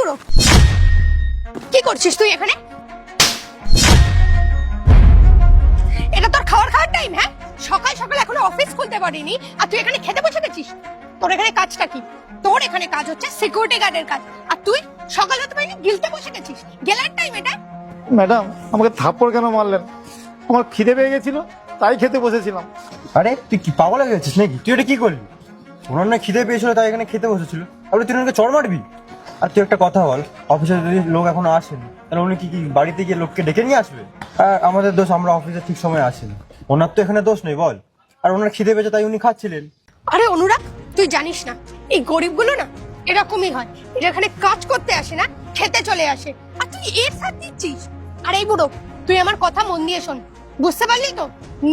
বুড়ো, কি করছিস তুই এখানে? এটা তোর খাওয়ার টাইম? হ্যাঁ, সকাল সকাল এখনো অফিস খুলতে পারিনি আর তুই এখানে খেতে বসে গেছিস? তোর এখানে কাজটা কি? তোর এখানে কাজ হচ্ছে সিকিউরিটি গার্ডের কাজ, আর তুই সকাল হতে পারিনি গিলতে বসে গেছিস। গেলার টাইম এটা? ম্যাডাম, আমাকে থাপ্পড় কেন মারলেন? আমার খিদে পেয়ে গেছিল, তাই খেতে বসেছিলাম। আরে তুই কি পাগল হয়ে গেছিস নাকি? তুই এটা কি করলি? ওনার না খিদে পেয়েছিল তাই এখানে খেতে বসেছিল, তাহলে তুই ওনাকে চড় মারবি? আর তুই একটা কথা বল, অফিসে যদি লোক এখনো আসেনি তাহলে উনি কি বাড়িতে গিয়ে লোককে ডেকে নিয়ে আসবে? আর আমাদের দোষ, আমরা অফিসে ঠিক সময় আসিনি। ওনার তো এখানে দোষ নেই বল। আর ওনার খিদে পেয়েছে তাই উনি খাচ্ছিলেন। আরে অনুরাগ, তুই জানিস না এই গরিবগুলো না এরকমই হয়। এরা এখানে কাজ করতে আসে না, খেতে চলে আসে, আর তুই এর সাথ দিচ্ছিস। আর এই বুড়ো, তুই আমার কথা মন দিয়ে শোন, বুঝতে পারলি তো?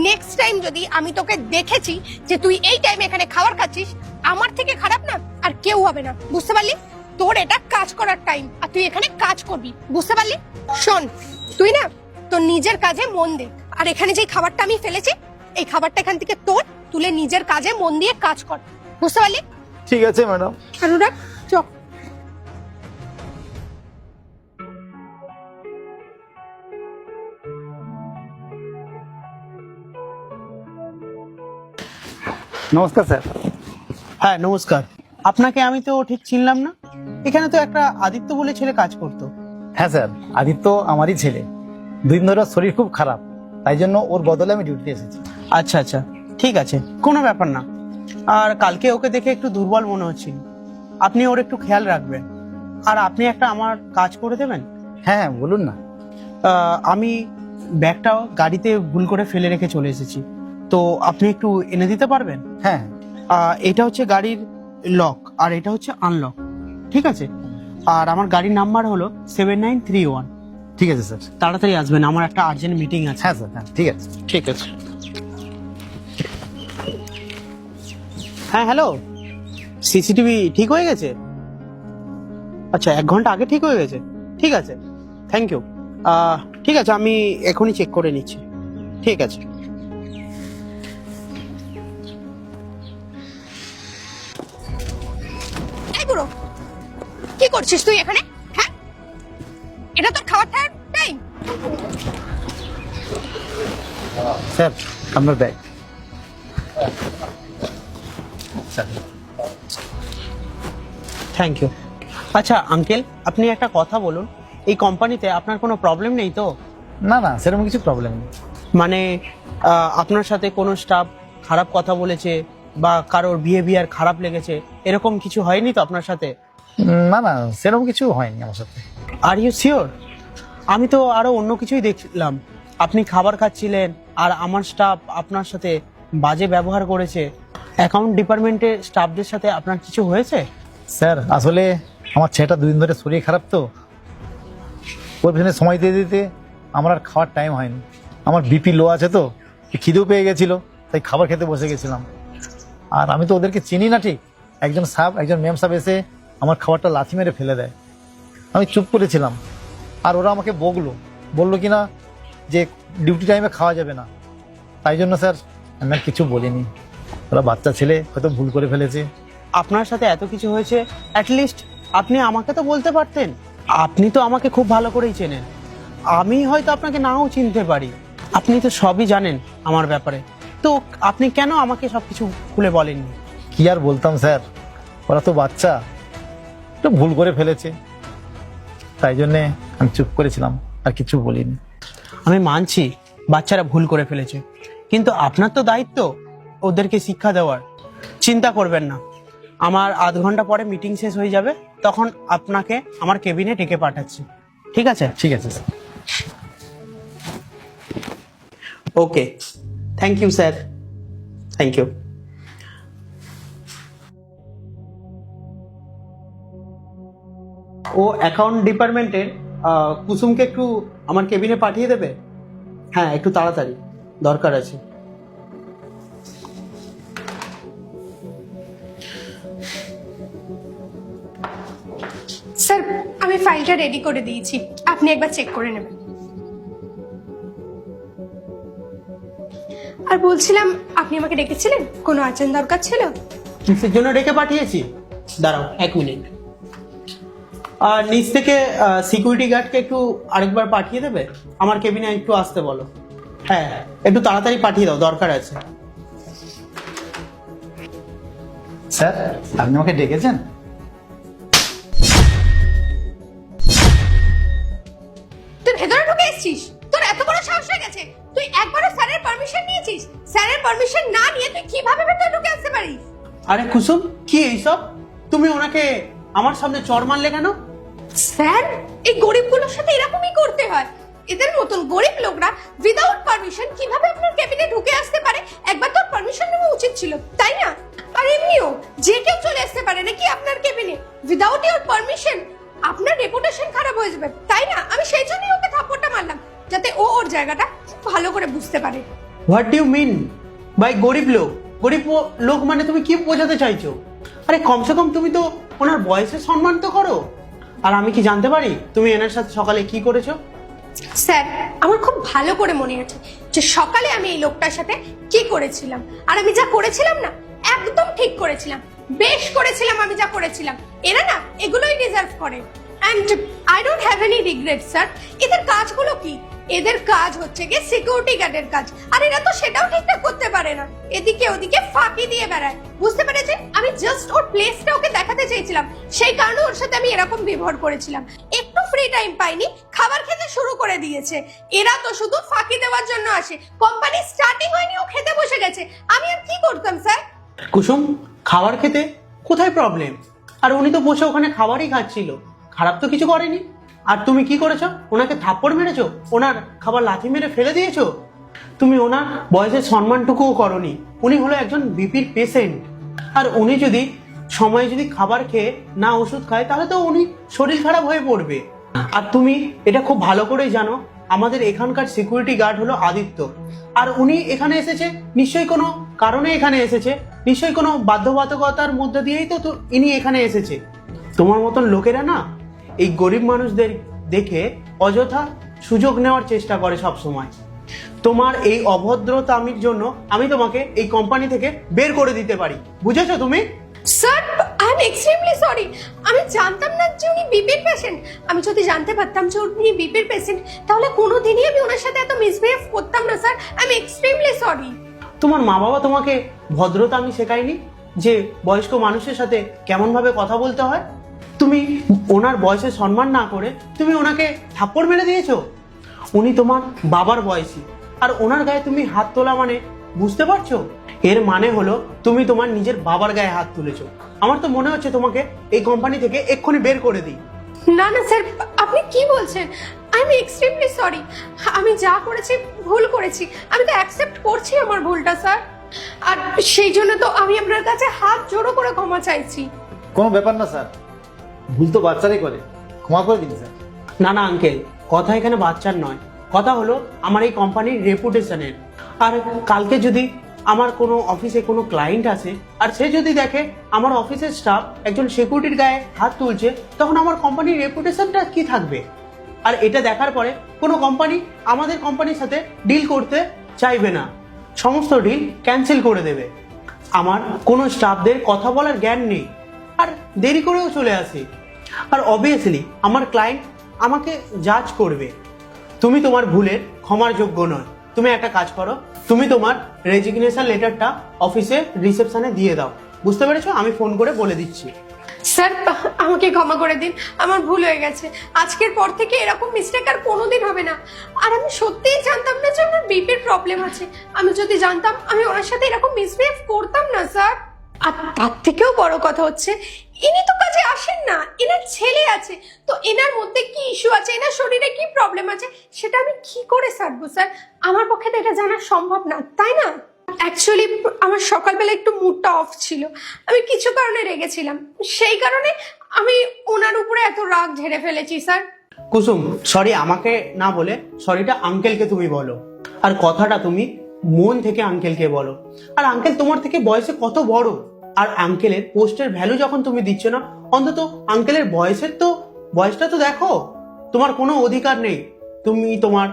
নেক্সট টাইম যদি আমি তোকে দেখেছি যে তুই এই টাইমে এখানে খাবার খাচ্ছিস, আমার থেকে খারাপ না আর কেউ হবে না, বুঝতে পারলি? তোর এটা কাজ করার টাইম আর তুই এখানে কাজ করবি, বুঝতে পারলি? শোন, তুই না তোর নিজের কাজে মন দে, আর এখানে যে খাবারটা আমি ফেলেছি এই খাবারটা এখান থেকে তোর তুলে নিজের কাজে মন দিয়ে কাজ কর, বুঝতে পারলি? ঠিক আছে ম্যাডাম। অনুরাগ চল। নমস্কার স্যার। হ্যাঁ নমস্কার। আপনাকে আমি তো ঠিক চিনলাম না। এখানে তো একটা আদিত্য বলে ছেলে কাজ করতো। হ্যাঁ স্যার, আদিত্য আমারই ছেলে। 2 দিন ধরে ওর শরীর খুব খারাপ, তাই জন্য ওর বদলে আমি ডিউটিতে এসেছি। আচ্ছা আচ্ছা, ঠিক আছে, কোনো ব্যাপার না। আর কালকে ওকে দেখে একটু দুর্বল মনে হচ্ছিল, আপনি ওর একটু খেয়াল রাখবেন। আর আপনি একটা আমার কাজ করে দেবেন? হ্যাঁ হ্যাঁ, বলুন না। আমি ব্যাগটা গাড়িতে ভুল করে ফেলে রেখে চলে এসেছি, তো আপনি একটু এনে দিতে পারবেন? হ্যাঁ এটা হচ্ছে গাড়ির লক আর এটা হচ্ছে আনলক, ঠিক আছে? আর আমার গাড়ির নাম্বার হলো 7931। ঠিক আছে স্যার। তাড়াতাড়ি আসবেন, আমার একটা আর্জেন্ট মিটিং আছে। হ্যাঁ স্যার, হ্যাঁ ঠিক আছে। ঠিক আছে। হ্যাঁ হ্যালো, সিসিটিভি ঠিক হয়ে গেছে? আচ্ছা, 1 ঘন্টা আগে ঠিক হয়ে গেছে? ঠিক আছে, থ্যাংক ইউ। ঠিক আছে, আমি এখনই চেক করে নিচ্ছি। ঠিক আছে। এই বুড়ো, কি করছিস তুই এখানে? হ্যাঁ, এটা তোর খাওয়ার টাইম? স্যার, আপনার ব্যাগ। Thank you. আচ্ছা আঙ্কেল, আপনি একটা কথা বলুন, এই কোম্পানিতে আপনার কোনো প্রবলেম নেই তো? না না, সেরকম কিছু প্রবলেম নেই। মানে আপনার সাথে কোনো স্টাফ খারাপ কথা বলেছে বা কারোর বিহেভিয়ার খারাপ লেগেছে, এরকম কিছু হয়নি তো আপনার সাথে? না না, সেরকম কিছু হয়নি আমার সাথে। Are you sure? আমি তো আরো অন্য কিছুই দেখলাম, আপনি খাবার খাচ্ছিলেন আর আমার স্টাফ আপনার সাথে বাজে ব্যবহার করেছে। অ্যাকাউন্ট ডিপার্টমেন্টের স্টাফদের সাথে আপনার কিছু হয়েছে? স্যার, আসলে আমার ছেলেটা 2 দিন ধরে শরীর খারাপ, তো ওর পেছনে সময় দিয়ে দিতে আমার আর খাওয়ার টাইম হয়নি। আমার বিপি লো আছে, তো খিদেও পেয়ে গেছিলো, তাই খাবার খেতে বসে গেছিলাম। আর আমি তো ওদেরকে চিনি না ঠিক। একজন ম্যাম সাহেব এসে আমার খাবারটা লাথি মেরে ফেলে দেয়। আমি চুপ করেছিলাম, আর ওরা আমাকে বললো কিনা যে ডিউটি টাইমে খাওয়া যাবে না। তাই জন্য স্যার আমি আর কিছু বলিনি। ওরা বাচ্চা ছেলে, হয়তো ভুল করে ফেলেছে। আপনার সাথে এত কিছু হয়েছে, অ্যাটলিস্ট আপনি আমাকে তো বলতে পারতেন। আপনি তো আমাকে খুব ভালো করেই চেনেন, আমি হয়তো আপনাকে নাও চিনতে পারি। আপনি তো সবই জানেন আমার ব্যাপারে, তো আপনি কেন আমাকে সবকিছু খুলে বলেননি? কি আর বলতাম স্যার, ওরা তো বাচ্চা, একটু ভুল করে ফেলেছে, তাই জন্যে আমি চুপ করেছিলাম, আর কিছু বলিনি। আমি মানছি বাচ্চারা ভুল করে ফেলেছে, কিন্তু আপনার তো দায়িত্ব ওদেরকে শিক্ষা দেওয়ার। চিন্তা করবেন না, আমার আধ ঘন্টা পরে মিটিং শেষ হয়ে যাবে, তখন আপনাকে আমার কেবিনে ডেকে পাঠাচ্ছি, ঠিক আছে? ঠিক আছে sir. Okay, thank you sir, thank you. ও অ্যাকাউন্ট ডিপার্টমেন্টের কুসুমকে একটু আমার কেবিনে পাঠিয়ে দেবে? হ্যাঁ, একটু তাড়াতাড়ি দরকার আছে। স্যার, আমি ফাইলটা রেডি করে দিয়েছি, আপনি একবার চেক করে নেবেন। আর বলছিলাম, আপনি আমাকে ডেকেছিলেন, কোনো আর্জেন্ট দরকার ছিল? কিসের জন্য ডেকে পাঠিয়েছি? দাঁড়াও 1 মিনিট। আর নিচ থেকে সিকিউরিটি গার্ডকে একটু আরেকবার পাঠিয়ে দেবে, আমার কেবিনে একটু আসতে বলো। হ্যাঁ, একটু তাড়াতাড়ি পাঠিয়ে দাও, দরকার আছে। স্যার, আপনি আমাকে ডেকেছেন? তুই ভেতরে ঢুকে এসেছিস? তোর এত বড় সাহস হয়ে গেছে? তুই একবারও স্যারের পারমিশন নিয়েছিস? স্যারের পারমিশন না নিয়ে তুই কিভাবে ভেতরে ঢুকে আসতে পারিস? আরে কুসুম, কি এইসব? তুমি ওনাকে আমার সামনে চড় মারলে কেন? স্যার, এই গরিবগুলোর সাথে এরকমই করতে হয়। এদের মতন গরিব লোকরা উইদাউট পারমিশন কিভাবে আপনার কেবিনে ঢুকে আসতে পারে? একবার তোর পারমিশন নেওয়া উচিত ছিল, তাই না? আর এমনিও যে কেউ চলে আসতে পারে নাকি আপনার কেবিনে উইদাউট ইওর পারমিশন? আপনার রেপুটেশন খারাপ হয়ে যাবে, তাই না? আমি সেই জন্যই ওকে থাপ্পড়টা মারলাম, যাতে ও ওর জায়গাটা ভালো করে বুঝতে পারে। What do you mean by গরিব লোক? গরিব লোক মানে তুমি কি বোঝাতে চাইছো? আরে কমসে কম তুমি তো ওনার বয়সের সম্মান তো করো। আর আমি কি জানতে পারি তুমি এনার সাথে সকালে কি করেছো? স্যার, আমার খুব ভালো করে মনে আছে যে সকালে আমি এই লোকটার সাথে কি করেছিলাম। আর আমি যা করেছিলাম না, একদম ঠিক করেছিলাম, বেশ করেছিলাম। আমি যা করেছিলাম, এরা না এগুলোই ডিজার্ভ করে। And I don't have any regret sir. এদের কাজগুলো কি? এদের কাজ হচ্ছে গিয়ে সিকিউরিটি গার্ডের কাজ, আর এরা তো সেটাও ঠিকঠাক করতে পারে না, এদিকে ওদিকে ফাঁকি দিয়ে বেড়ায়। বুঝতে পেরেছেন? আমি জাস্ট ওর প্লেসটা ওকে দেখাতে চেয়েছিলাম, সেই কারণে ওর সাথে আমি এরকম ব্যবহার করেছিলাম। একটু ফ্রি টাইম পাইনি, খাবার খেতে শুরু করে দিয়েছে। এরা তো শুধু ফাঁকি দেওয়ার জন্য আসে। কোম্পানি স্টার্টিং হয়নি, ও খেতে বসে গেছে। আমি আর কি করতাম স্যার? কুসুম, খাবার খেতে কোথায় প্রবলেম? আর উনি তো বসে ওখানে খাবারই খাচ্ছিল, খারাপ তো কিছু করেনি। আর তুমি কি করেছো? ওনাকে থাপ্পড় মেরেছো, ওনার খাবার লাথি মেরে ফেলে দিয়েছো। তুমি ওনার বয়সের সম্মানটুকুও করনি। উনি হলো একজন বিপির পেশেন্ট, আর উনি যদি সময়ে যদি খাবার খেয়ে না ওষুধ খায় তাহলে তো উনি শরীর খারাপ হয়ে পড়বে। আর তুমি এটা খুব ভালো করেই জানো, আমাদের এখানকার সিকিউরিটি গার্ড হলো আদিত্য। আর উনি এখানে এসেছে নিশ্চয়ই কোনো কারণে এখানে এসেছে, নিশ্চয়ই কোনো বাধ্যবাধকতার মধ্যে দিয়েই তো ইনি এখানে এসেছে। তোমার মতন লোকেরা না এই গরিব মানুষদের দেখে অযথা সুযোগ নেওয়ার চেষ্টা করে সব সময়। তোমার এই অভদ্রতামির জন্য আমি তোমাকে এই কোম্পানি থেকে বের করে দিতে পারি, বুঝেছো তুমি? Sir, I am extremely sorry. আমি জানতাম না যে উনি বিপির পেশেন্ট। আমি যদি জানতে পারতাম যে উনি বিপির পেশেন্ট, তাহলে কোনোদিনই আমি ওনার সাথে এত মিসবিহেভ করতাম না sir. I am extremely sorry. তোমার মা বাবা তোমাকে ভদ্রতা আমি শেখাইনি যে বয়স্ক মানুষের সাথে কেমন ভাবে কথা বলতে হয়? তুমি ওনার বয়সের সম্মান না করে তুমি ওনাকে থাপ্পড় মেরে দিয়েছো। উনি তোমার বাবার বয়সী, আর ওনার গায়ে তুমি হাত তোলা মানে বুঝতে পারছো? এর মানে হলো তুমি তোমার নিজের বাবার গায়ে হাত তুলেছো। আমার তো মনে হচ্ছে তোমাকে এই কোম্পানি থেকে এক্ষুনি বের করে দিই। না না স্যার, আপনি কি বলছেন? I am extremely sorry. আমি যা করেছি ভুল করেছি, আমি তো অ্যাকসেপ্ট করছি আমার ভুলটা স্যার। আর সেই জন্য তো আমি আপনার কাছে হাত জোড়ো করে ক্ষমা চাইছি। কোনো ব্যাপার না স্যার, ভুল তো বাচ্চারাই করে, ক্ষমা করে দিন স্যার। না না আঙ্কেল, কথা এখানে বাচ্চার নয়, কথা হলো আমার এই কোম্পানির রেপুটেশনের। আর কালকে যদি আমার কোনো অফিসে কোনো ক্লায়েন্ট আসে আর সে যদি দেখে আমার অফিসের স্টাফ একজন সিকিউরিটির গায়ে হাত তুলছে, তখন আমার কোম্পানির রেপুটেশনটা কি থাকবে? আর এটা দেখার পরে কোনো কোম্পানি আমাদের কোম্পানির সাথে ডিল করতে চাইবে না, সমস্ত ডিল ক্যান্সেল করে দেবে। আমার কোনো স্টাফদের কথা বলার জ্ঞান নেই, আর দেরি করেও চলে আসে। আর অবভিয়াসলি আমার ক্লায়েন্ট আমাকে জাজ করবে। তুমি তোমার ভুলের ক্ষমার যোগ্য নয়। তুমি একটা কাজ করো, তুমি তোমার রেজিগনেশন লেটারটা অফিসে রিসেপশনে দিয়ে দাও, বুঝতে পেরেছো? আমি ফোন করে বলে দিচ্ছি। স্যার, আমাকে ক্ষমা করে দিন, আমার ভুল হয়ে গেছে। আজকের পর থেকে এরকম মিস্টেক আর কোনোদিন হবে না। আর আমি সত্যিই জানতাম না যে ওনার বিপির প্রবলেম আছে। আমি যদি জানতাম আমি ওনার সাথে এরকম মিসবিহেভ করতাম না স্যার। আর তার থেকেও বড় কথা হচ্ছে, ইনি তো কাজে আসেন না, এনার ছেলে আছে। তো এনার মধ্যে কি ইস্যু আছে, এনার শরীরে কি প্রবলেম আছে, সেটা আমি কি করে সারবো স্যার? আমার পক্ষে তো এটা জানা সম্ভব না, তাই না? অ্যাকচুয়ালি আমার সকালবেলা একটু মুডটা অফ ছিল, আমি কিছু কারণে রেগেছিলাম, সেই কারণে আমি ওনার উপরে এত রাগ ঝেড়ে ফেলেছি স্যার। কুসুম, সরি আমাকে না বলে সরিটা আঙ্কেলকে তুমি বলো, আর কথাটা তুমি মন থেকে আঙ্কেলকে বলো। আর আঙ্কেল তোমার থেকে বয়সে কত বড়, আর আঙ্কেলের পোস্টের ভ্যালু যখন তুমি দিচ্ছ না, অন্তত আঙ্কেলের বয়সটা তো দেখো। তোমার কোনো অধিকার নেই তুমি তোমার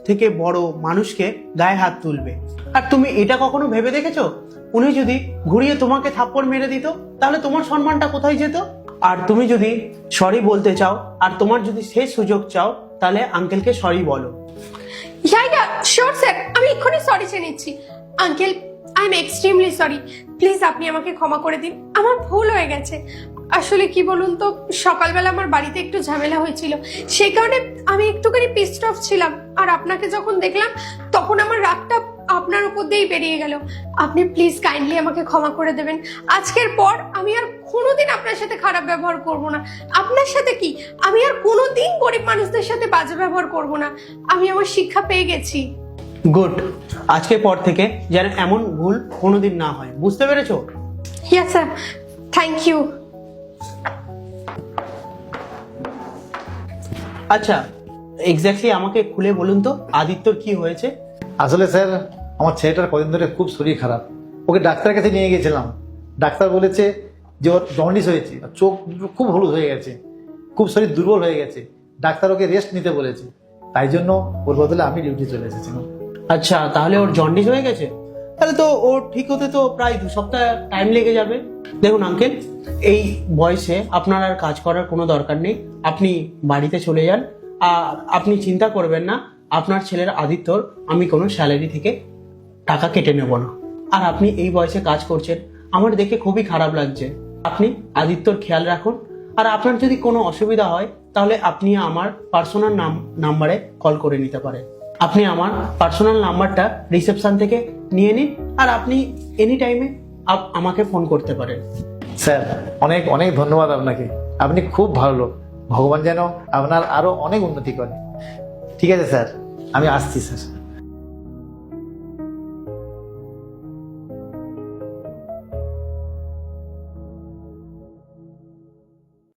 থেকে বড় মানুষকে গায়ে হাত তুলবে। আর তুমি এটা কখনো ভেবে দেখেছো, উনি যদি ঘুরিয়ে তোমাকে থাপ্পড় মেরে দিত তাহলে তোমার সম্মানটা কোথায় যেত? আর তুমি যদি সরি বলতে চাও আর তোমার যদি শেষ সুযোগ চাও তাহলে আঙ্কেলকে সরি বলো। ইয়া শিওর স্যার, আমি এক্ষুনি সরি চেয়ে নিচ্ছি। Uncle, I am extremely sorry, please আপনি আমাকে ক্ষমা করে দিন, আমার ভুল হয়ে গেছে। আসলে কি বলুন তো, সকালবেলা আমার বাড়িতে একটু ঝামেলা হয়েছিল, সেই কারণে আমি একটুখানি পিসড অফ ছিলাম। আর আপনাকে যখন দেখলাম তখন আমার রাগটা আপনার উপর দিয়েই বেরিয়ে গেল। আপনি প্লিজ কাইন্ডলি আমাকে ক্ষমা করে দেবেন। আজকের পর আমি আর কোনোদিন আপনার সাথে খারাপ ব্যবহার করব না। আপনার সাথে কি, আমি আর কোনোদিন গরিব মানুষদের সাথে বাজে ব্যবহার করব না। আমি আমার শিক্ষা পেয়ে গেছি। গুড, আজকের পর থেকে যেন এমন ভুল কোনোদিন না হয়, বুঝতে পেরেছো? Yes sir, thank you. আচ্ছা, এক্স্যাক্টলি আমাকে খুলে বলুন তো আদিত্যর কি হয়েছে? আসলে স্যার, আমার ছেলেটার কদিন ধরে খুব শরীর খারাপ। ওকে ডাক্তারের কাছে নিয়ে গেছিলাম। ডাক্তার বলেছে যে ওর জন্ডিস হয়েছে, আর চোখ দুটো খুব হলুদ হয়ে গেছে, খুব শরীর দুর্বল হয়ে গেছে। ডাক্তার ওকে রেস্ট নিতে বলেছে, তাই জন্য ওর বদলে আমি ডিউটি চলে এসেছিলাম। আচ্ছা, তাহলে ওর জন্ডিস হয়ে গেছে? তাহলে তো ওর ঠিক হতে তো প্রায় 2 সপ্তাহ টাইম লেগে যাবে। দেখুন আঙ্কেল, এই বয়সে আপনার আর কাজ করার কোনো দরকার নেই, আপনি বাড়িতে চলে যান। আর আপনি চিন্তা করবেন না, আপনার ছেলের আদিত্যর আমি কোনো স্যালারি থেকে টাকা কেটে নেব না। আর আপনি এই বয়সে কাজ করছেন, আমার দেখে খুবই খারাপ লাগছে। আপনি আদিত্যর খেয়াল রাখুন। আর আপনার যদি কোনো অসুবিধা হয় তাহলে আপনি আমার পার্সোনাল নাম্বারে কল করে নিতে পারেন। আপনি আমার পার্সোনাল নাম্বারটা রিসেপশন থেকে নিয়ে নিন, আর আপনি এনি টাইমে আমাকে ফোন করতে পারেন। স্যার, অনেক অনেক ধন্যবাদ আপনাকে। আপনি খুব ভালো লোক। ভগবান যেন আপনার আরো অনেক উন্নতি করে। ঠিক আছে স্যার, আমি আসছি স্যার।